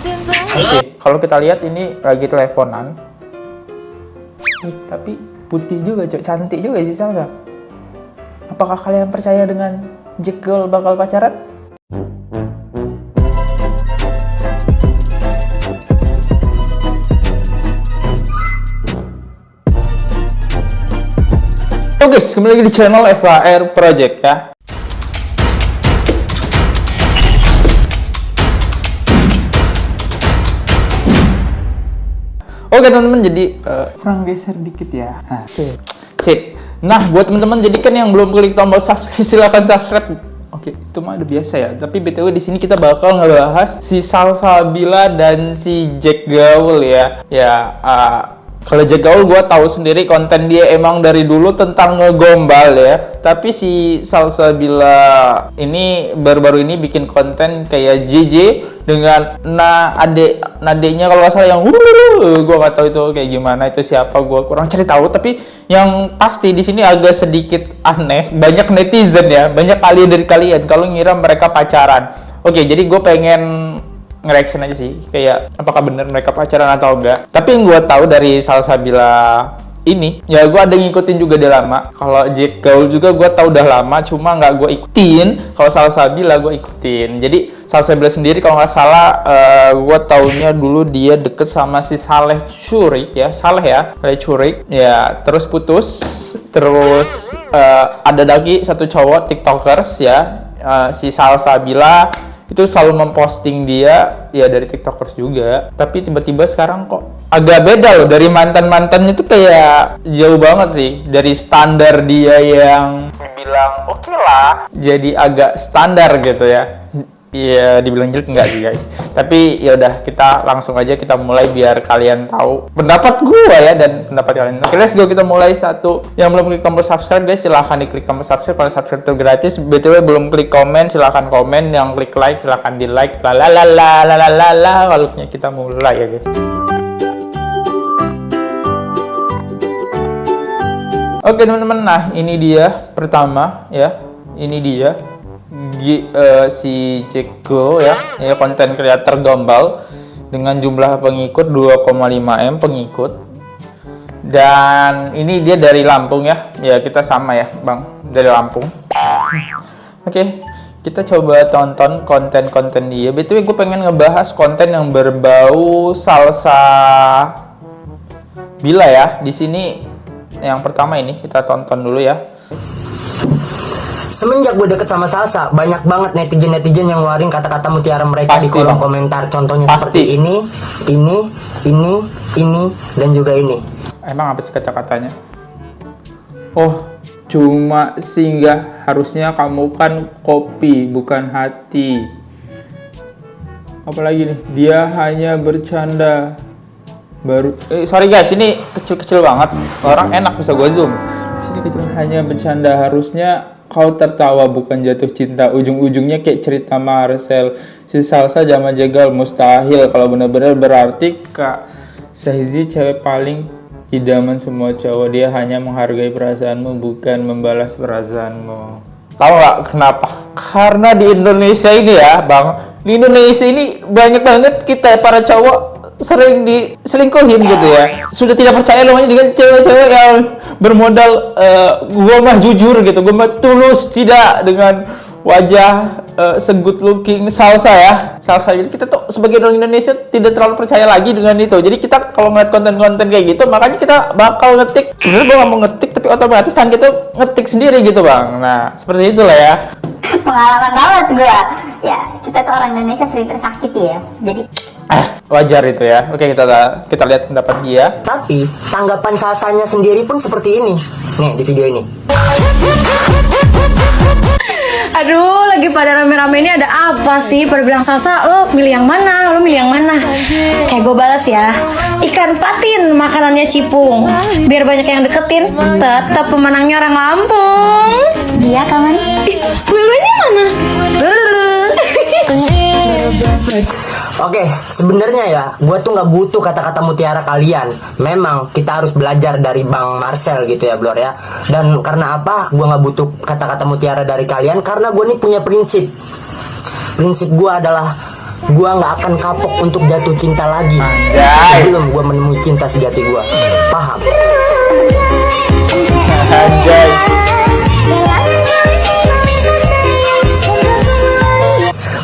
Oke, kalau kita lihat ini lagi teleponan. Tapi putih juga, cok. Cantik juga sih Salsa. Apakah kalian percaya dengan Jack Gaul bakal pacaran? Oke guys, kembali lagi di channel FHR Project ya. Oke teman-teman, jadi kurang geser dikit ya. Nah, oke. Sip. Nah, buat teman-teman jadi kan yang belum klik tombol subscribe, silahkan subscribe. Oke, itu mah udah biasa ya. Tapi BTW di sini kita bakal ngebahas si Salsabila dan si Jack Gaul ya. Kalau Jack Gaul gue tahu sendiri konten dia emang dari dulu tentang ngegombal ya. Tapi si Salsabila ini baru-baru ini bikin konten kayak JJ dengan nadenya kalau nggak salah yang gue nggak tahu itu kayak gimana, itu siapa, gue kurang cari tahu. Tapi yang pasti di sini agak sedikit aneh, banyak netizen ya, banyak kalian dari kalian kalau ngira mereka pacaran. Oke, jadi gue pengen nge-reaction aja sih, kayak apakah bener mereka pacaran atau enggak. Tapi yang gue tahu dari Salsabila ini, ya gue ada ngikutin juga udah lama. Kalau Jack Gaul juga gue tahu udah lama, cuma nggak gue ikutin. Kalau Salsabila gue ikutin. Jadi Salsabila sendiri kalau nggak salah, gue taunya dulu dia deket sama si Saleh Curik ya, Saleh Curik. Ya, terus putus. Terus ada lagi satu cowok tiktokers ya, si Salsabila itu selalu memposting dia ya dari tiktokers juga, tapi tiba-tiba sekarang kok agak beda loh dari mantannya tuh, kayak jauh banget sih dari standar dia yang dibilang oke lah, jadi agak standar gitu ya. Iya, dibilang jelek enggak sih guys, tapi ya udah, kita langsung aja kita mulai biar kalian tahu pendapat gua ya dan pendapat kalian. Oke, let's go, kita mulai. Satu, yang belum klik tombol subscribe guys, silahkan diklik tombol subscribe. Kalau subscribe itu gratis. BTW belum klik komen, silahkan komen. Yang klik like silahkan di like. Lalu kita mulai ya guys. Oke teman-teman, nah ini dia pertama ya, ini dia si Jack Gaul ya, konten kreator gombal dengan jumlah pengikut 2,5M pengikut, dan ini dia dari Lampung ya, kita sama ya bang, dari Lampung. Oke, kita coba tonton konten dia. BTW gue pengen ngebahas konten yang berbau Salsabila ya. Di sini yang pertama ini kita tonton dulu ya. Semenjak gue deket sama Salsa, banyak banget netizen yang ngeluarin kata-kata mutiara mereka pasti di kolom komentar. Contohnya pasti. Seperti ini, dan juga ini. Emang apa sih kata-katanya? Oh, cuma singgah, harusnya kamu kan kopi, bukan hati. Apalagi nih, dia hanya bercanda. Sorry guys, ini kecil-kecil banget. Orang enak bisa gue zoom. Sini kecil, hanya bercanda, harusnya kau tertawa bukan jatuh cinta. Ujung-ujungnya kayak cerita Marcel. Si Salsa sama Jack Gaul mustahil. Kalau benar-benar berarti Kak Saizi cewek paling idaman semua cowok. Dia hanya menghargai perasaanmu, bukan membalas perasaanmu. Tahu nggak kenapa? Karena di Indonesia ini ya bang, di Indonesia ini banyak banget kita para cowok sering diselingkuhin gitu ya. Sudah tidak percaya namanya dengan cewek-cewek yang bermodal gue mah jujur gitu, gue mah tulus, tidak dengan wajah segood looking Salsa ya. Salsa, jadi kita tuh sebagai orang Indonesia tidak terlalu percaya lagi dengan itu. Jadi kita kalau ngeliat konten-konten kayak gitu, makanya kita bakal ngetik. Sebenarnya gue nggak mau ngetik, tapi otomatis tangan kita ngetik sendiri gitu bang. Nah seperti itulah ya. Pengalaman banget gue ya, kita tuh orang Indonesia sering tersakiti ya, jadi wajar itu ya. Oke, kita lihat pendapat dia. Tapi tanggapan Salsanya sendiri pun seperti ini. Nih di video ini. Aduh, lagi pada rame-rame ini ada apa sih? Pada bilang Salsa, lo milih yang mana? Lo milih yang mana? Kayak gue balas ya, ikan patin makanannya Cipung. Biar banyak yang deketin, tetap pemenangnya orang Lampung. dia kawan. Lulunya mana? Oke, sebenarnya ya, gue tuh nggak butuh kata-kata mutiara kalian. Memang kita harus belajar dari Bang Marcel gitu ya, Blor ya. Dan karena apa? Gue nggak butuh kata-kata mutiara dari kalian karena gue nih punya prinsip. Prinsip gue adalah gua nggak akan kapok untuk jatuh cinta lagi Anjay. sebelum gua menemui cinta sejati gua. Paham? Anjay.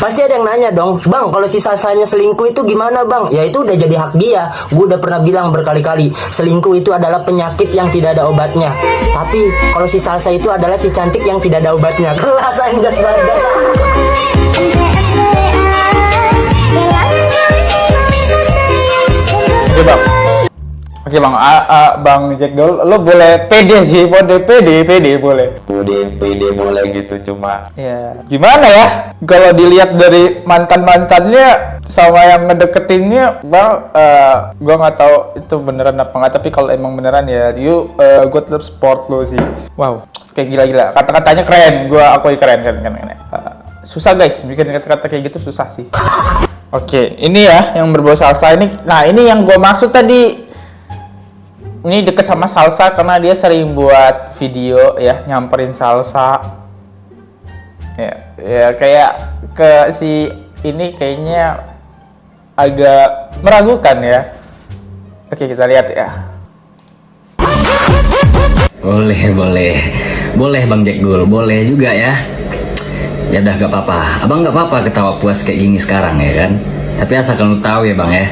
Pasti ada yang nanya dong, Bang, kalau si Salsanya selingkuh itu gimana, Bang? Ya itu udah jadi hak dia. Gue udah pernah bilang berkali-kali, selingkuh itu adalah penyakit yang tidak ada obatnya. Tapi kalau si Salsa itu adalah si cantik yang tidak ada obatnya. Kelas anjas banget. Oke bang. Oke bang, bang Jack Gaul, lo boleh pede sih, boleh pede boleh. Pede boleh gitu, cuma Ya, gimana ya? Kalau dilihat dari mantannya sama yang ngedeketinnya, bang, gua nggak tahu itu beneran apa nggak. Tapi kalau emang beneran ya, gue tetap support lo sih. Wow, kayak gila-gila. Kata-katanya keren, gua akui keren. Susah guys, bikin kata-kata kayak gitu susah sih. Oke, ini ya yang berbau salsa ini. Nah, ini yang gue maksud tadi. Ini deket sama Salsa karena dia sering buat video ya, nyamperin Salsa. Ya kayak ke si ini kayaknya agak meragukan ya. Oke, kita lihat ya. Boleh Bang Jack Gaul, boleh juga ya. Ya udah gak apa-apa, abang gak apa-apa ketawa puas kayak gini sekarang ya kan. Tapi asal kamu tahu ya bang ya,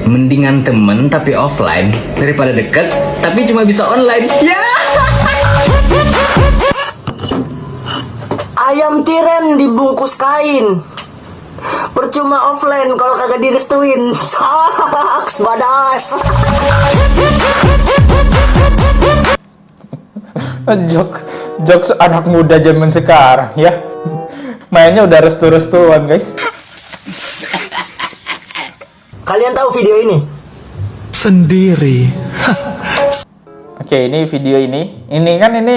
mendingan temen tapi offline daripada deket tapi cuma bisa online. Ya. Ayam tiren dibungkus kain. Percuma offline kalau kagak direstuin. Saks badas. Jokes anak muda zaman sekarang ya. Mainnya udah restu-restuan guys. Kalian tahu video ini? Sendiri. Oke, ini video ini. Ini kan ini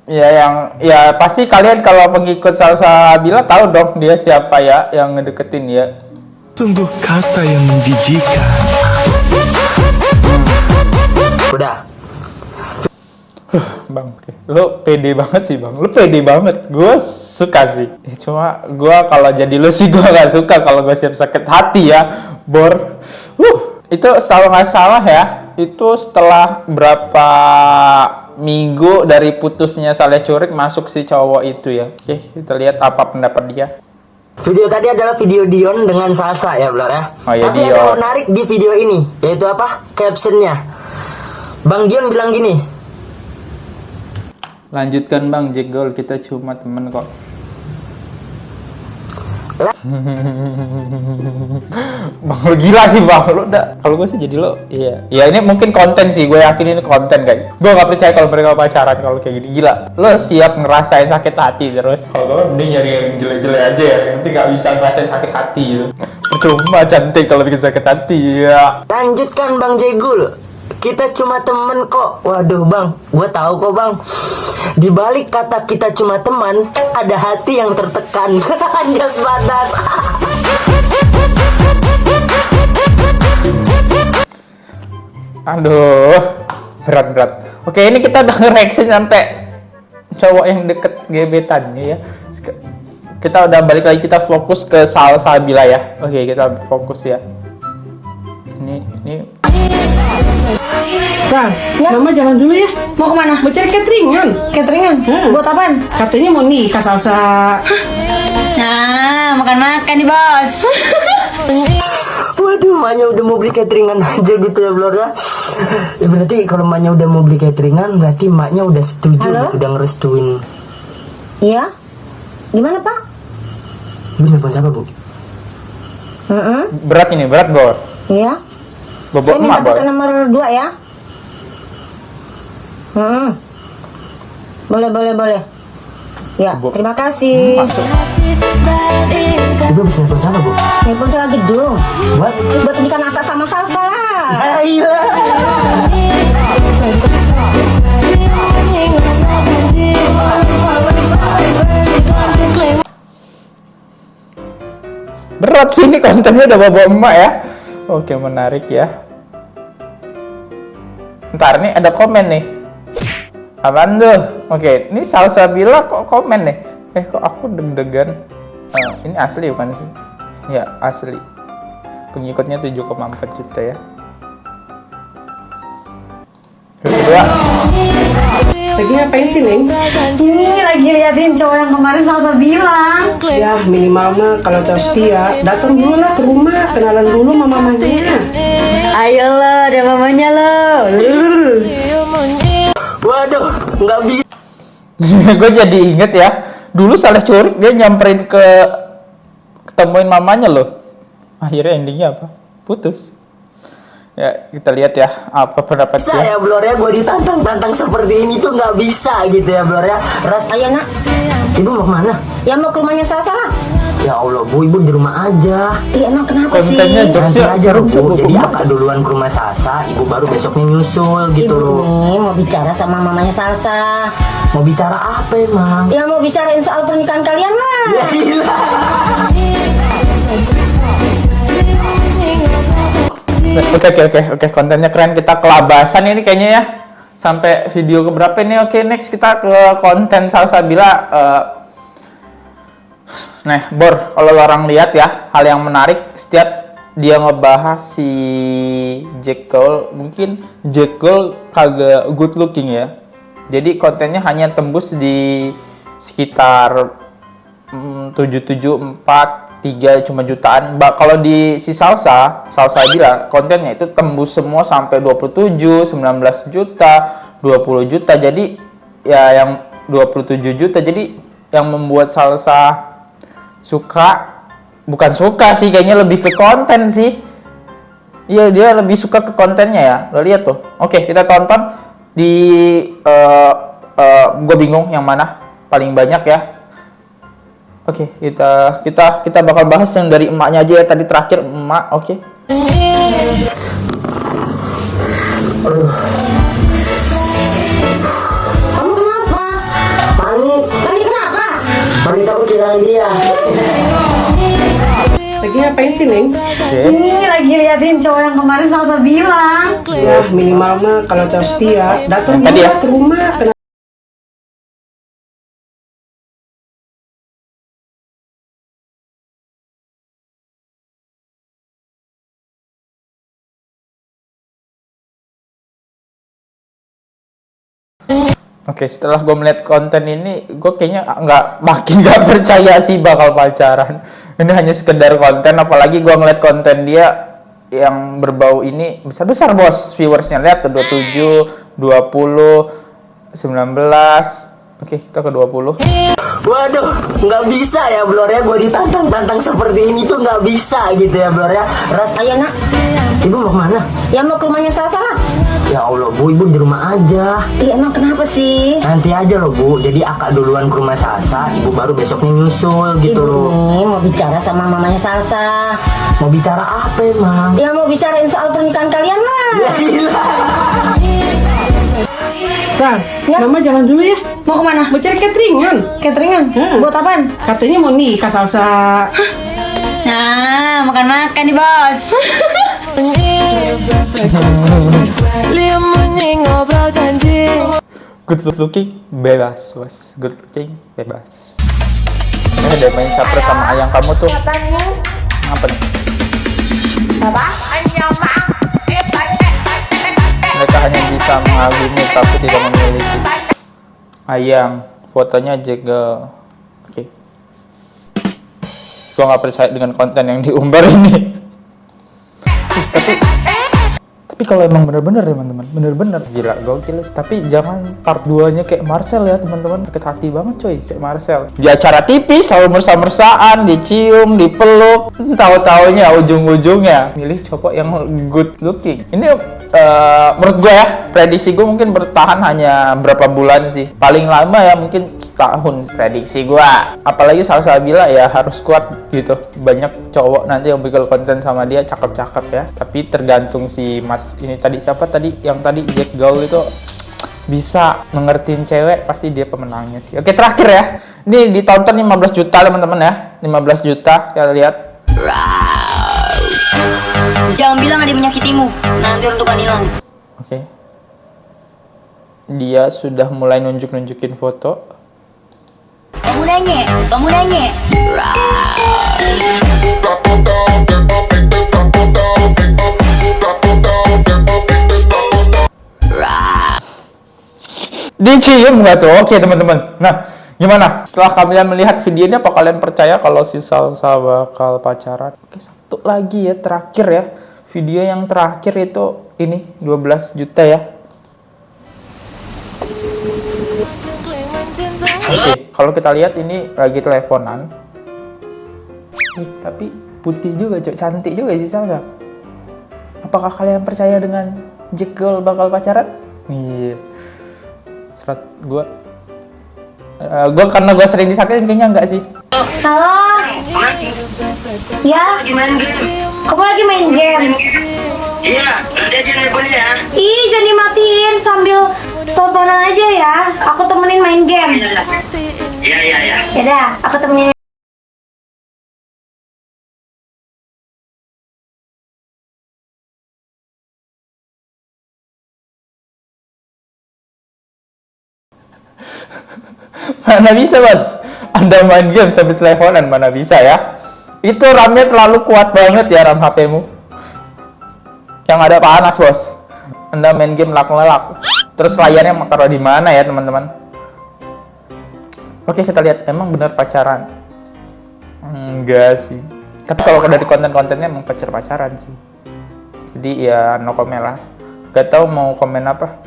ya yang ya pasti kalian kalau pengikut Salsa Bila tahu dong dia siapa ya yang ngedeketin ya. Sungguh kata yang menjijikan. Udah. Bang, oke. Lo pede banget sih bang, lo pede banget, gue suka sih. Cuma gue kalau jadi lo sih gue gak suka kalau gue siap sakit hati ya, bor. Itu selalu nggak salah ya, itu setelah berapa minggu dari putusnya Saleh Curik masuk si cowok itu ya. Oke, kita lihat apa pendapat dia. Video tadi adalah video Dion dengan Salsa ya, Blor ya. Oh ya, Tapi Dion. ada yang menarik di video ini, yaitu apa? Captionnya. Bang Dion bilang gini. Lanjutkan bang, Jack Gaul, kita cuma temen kok. Bang lo gila sih bang, lo udah. Kalau gue sih jadi lo, iya. Ya ini mungkin konten sih, gue yakin ini konten guys. Gue nggak percaya kalau mereka pacaran kalau kayak gini, gila. Lo siap ngerasain sakit hati terus. Kalau gue mending nyari yang jelek-jelek aja ya, nanti nggak bisa ngerasain sakit hati gitu. Cuma cantik kalau bikin sakit hati ya. Lanjutkan Bang Jegul. Kita cuma temen kok. Waduh bang, gue tahu kok bang. Di balik kata kita cuma teman, ada hati yang tertekan. Anjas badas. Aduh, berat. Oke, ini kita udah nge-reaction sampai cowok yang deket gebetannya ya. Kita udah balik lagi, kita fokus ke Salsa Bila ya. Oke, kita fokus ya. Ini Sal, Mama jalan dulu ya. Mau kemana? Mau cari cateringan. Cateringan? Buat apaan? Katanya mau nikah Salsa. Nah, makan-makan nih bos. Waduh, Manya udah mau beli cateringan aja gitu ya, Blor ya. Ya berarti kalau Manya udah mau beli cateringan, berarti maknya udah setuju gitu, udah ngerestuin. Iya? Gimana Pak? Bener pun siapa bu? berat ini, berat bor. Iya. Bobok Saya minta emak bor. buka nomor 2 ya. Boleh. Ya, Bu. terima kasih. Ibu bisa nelfon siapa bu? Telepon soal gedung. Buat? Buat bikin akad sama Salsa lah. Ayo. Berat sih ini kontennya udah bobok emak ya. Oke, menarik ya. Ntar nih ada komen nih. Apaan tuh? Oke, ini Salsa Bila kok komen nih. Kok aku deg-degan. Ini asli bukan sih? Ya, asli. Pengikutnya 7,4 juta ya. Yang kedua, Lagi ngapain sih, Neng? Ini lagi liatin cowok yang kemarin Salsa bilang. Ya, minimal mah kalau cowok setia, datang dulu lah ke rumah, kenalan dulu sama mamanya. Ayo lo, ada mamanya lo. Waduh, nggak bisa. gue jadi inget ya. Dulu Saleh Curik dia nyamperin ketemuin mamanya loh. Akhirnya endingnya apa? Putus. Ya, kita lihat ya apa pendapat dia. Saya Blor ya, gue ditantang-tantang seperti ini tuh nggak bisa gitu ya Blor ya. Ayo nak, Ibu mau kemana? ya mau ke rumahnya Salsa lah. Ya Allah Bu, Ibu di rumah aja. Iya emang kenapa sih? Kontennya Nanti jokesnya aja seru Bu, jadi tuh. Akak duluan ke rumah Salsa, Ibu baru besoknya nyusul gitu Ibu loh. nih mau bicara sama mamanya Salsa. Mau bicara apa emang? Ya mau bicarain soal pernikahan kalian lah. Ya gila. Oke, kontennya keren. Kita kelabasan ini kayaknya ya. Sampai video keberapa ini? Oke, next kita ke konten Salsabila. Nah, Bor, kalau orang lihat ya, hal yang menarik setiap dia ngebahas si Jack Cole, mungkin Jack Cole kagak good looking ya. Jadi kontennya hanya tembus di sekitar 774 cuma jutaan. Kalau di si Salsa bilang kontennya itu tembus semua sampai 27, 19 juta, 20 juta. Jadi ya yang 27 juta. Jadi yang membuat Salsa bukan suka sih, kayaknya lebih ke konten sih. Iya, dia lebih suka ke kontennya ya. Lo lihat tuh. Oke, kita tonton di gue bingung yang mana paling banyak ya. Oke, kita bakal bahas yang dari emaknya aja ya, tadi terakhir emak. Oke. Kamu kenapa? Panik, Panik kenapa? panik aku kehilangan dia. Lagi ngapain sih, Neng? Ini lagi liatin cowok yang kemarin Salsa bilang. Ya, minimal mah kalau cowok setia, datang Tadi dulu ya. lah ke rumah, kenalan. Oke, setelah gue melihat konten ini, gue kayaknya makin nggak percaya sih bakal pacaran. Ini hanya sekedar konten, apalagi gue ngeliat konten dia yang berbau ini besar-besar bos viewersnya. Lihat tuh 27, 20, 19. Oke, kita ke 20. Waduh, nggak bisa ya Blor ya, gue ditantang-tantang seperti ini tuh nggak bisa gitu ya Blor ya. Ayo nak, Ibu mau kemana? ya mau ke rumahnya Salsa lah. Ya Allah Bu, Ibu di rumah aja. Iya emang kenapa sih? Nanti aja loh Bu, jadi Akak duluan ke rumah Salsa, Ibu baru besoknya nyusul gitu Ibu loh. nih mau bicara sama mamanya Salsa. Mau bicara apa emang? Ya mau bicarain soal pernikahan kalian lah. Ya gila. Sal, Mama jalan dulu ya. Mau kemana? Mau cari cateringan. Cateringan? Buat apaan? Katanya mau nikah Salsa. Nah, makan-makan nih bos. Good looking bebas bos, good looking bebas. Ada main capres sama ayang kamu tuh. Apa nih? Mereka hanya bisa mengagumi tapi tidak memiliki. Ayang, fotonya jegel. Oke. Gua nggak percaya dengan konten yang diumbar ini. Tapi kalau emang bener-bener ya teman-teman, bener-bener gila, gokil. Tapi jangan part 2-nya kayak Marcel ya teman-teman, sakit hati banget coy kayak Marcel. Di acara TV selalu mersa-mersaan, dicium, dipeluk, tahu-taunya ujung-ujungnya milih cowok yang good looking. Ini menurut gue ya, prediksi gue mungkin bertahan hanya berapa bulan sih, paling lama ya mungkin setahun prediksi gue. Apalagi Salsabila ya harus kuat gitu, banyak cowok nanti yang bikin konten sama dia cakep-cakep ya. Tapi tergantung si Mas ini tadi, siapa tadi yang tadi Jack Gaul itu bisa mengertiin cewek, pasti dia pemenangnya sih. Oke, terakhir ya, ini ditonton 15 juta teman-teman ya, 15 juta ya, lihat. Jangan bilang ada menyakitimu, nanti untuk hilang. Oke. Dia sudah mulai nunjukin foto. Dicium nggak tuh? Oke teman-teman. Nah, gimana? Setelah kalian melihat videonya, apa kalian percaya kalau si Salsa bakal pacaran? Oke, satu lagi ya, terakhir ya. Video yang terakhir itu ini 12 juta ya. Oke, kalau kita lihat ini lagi teleponan. Tapi putih juga, cok. Cantik juga si Salsa. Apakah kalian percaya dengan Jack Girl bakal pacaran? Nih, serat gue karena gue sering disakitin kayaknya enggak sih. Halo? Ya? Kamu lagi main game? Iya, nanti aja teleponnya ya. Ih, jangan dimatiin sambil teleponan aja ya. Aku temenin main game. Iya. Yaudah, aku temenin. Mana bisa bos, Anda main game sambil teleponan, mana bisa ya. Itu RAM-nya terlalu kuat banget ya, RAM HP-mu. Yang ada panas bos. Anda main game lak-lelak. Terus layarnya mau taruh di mana ya teman-teman. Oke, kita lihat, emang benar pacaran? Enggak sih. Tapi kalau dari konten-kontennya emang pacaran sih. Jadi ya no comment lah. Gak tahu mau komen apa.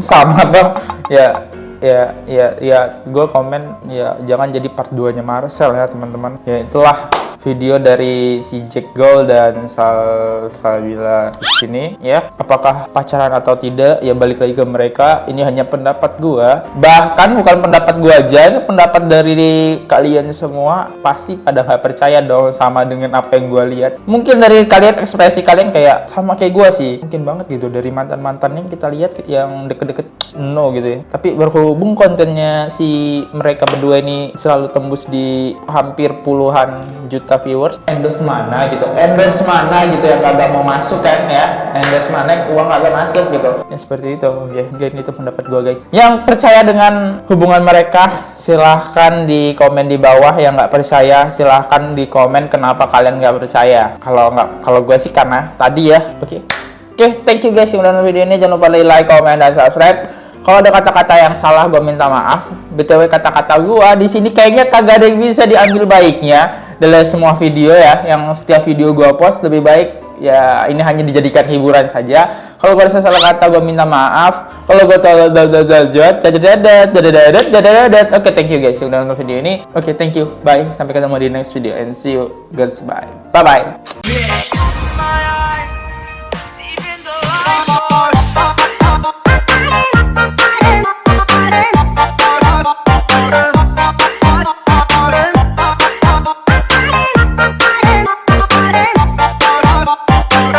Sama bang. Ya, gue komen ya jangan jadi part 2-nya Marcel ya teman-teman. Ya itulah video dari si Jack Girl dan Salsabila di sini ya. Apakah pacaran atau tidak ya balik lagi ke mereka. Ini hanya pendapat gue. Bahkan bukan pendapat gue aja, ini pendapat dari kalian semua. Pasti pada gak percaya dong sama dengan apa yang gue lihat. Mungkin dari kalian ekspresi kalian kayak sama kayak gue sih. Mungkin banget gitu dari mantan-mantan yang kita lihat yang deket-deket no gitu ya. Tapi berhubung kontennya si mereka berdua ini selalu tembus di hampir puluhan juta viewers, endorse mana gitu yang kagak mau masuk kan ya, endorse mana yang uang kagak masuk gitu ya, seperti itu. Oke, itu pendapat gue guys. Yang percaya dengan hubungan mereka silahkan di komen di bawah, yang nggak percaya silahkan di komen kenapa kalian nggak percaya. Kalau gue sih karena tadi ya. Oke, thank you guys yang udah nonton video ini. Jangan lupa like, comment, dan subscribe. Kalau ada kata-kata yang salah, gue minta maaf. BTW kata-kata gue di sini kayaknya kagak ada yang bisa diambil baiknya dari semua video ya. Yang setiap video gue post lebih baik ya ini hanya dijadikan hiburan saja. Kalau gue ada salah kata, gue minta maaf. Kalau gue Oke, thank you guys yang udah nonton video ini. Oke, thank you. Bye. Sampai ketemu di next video and see you guys. Bye. Bye-bye.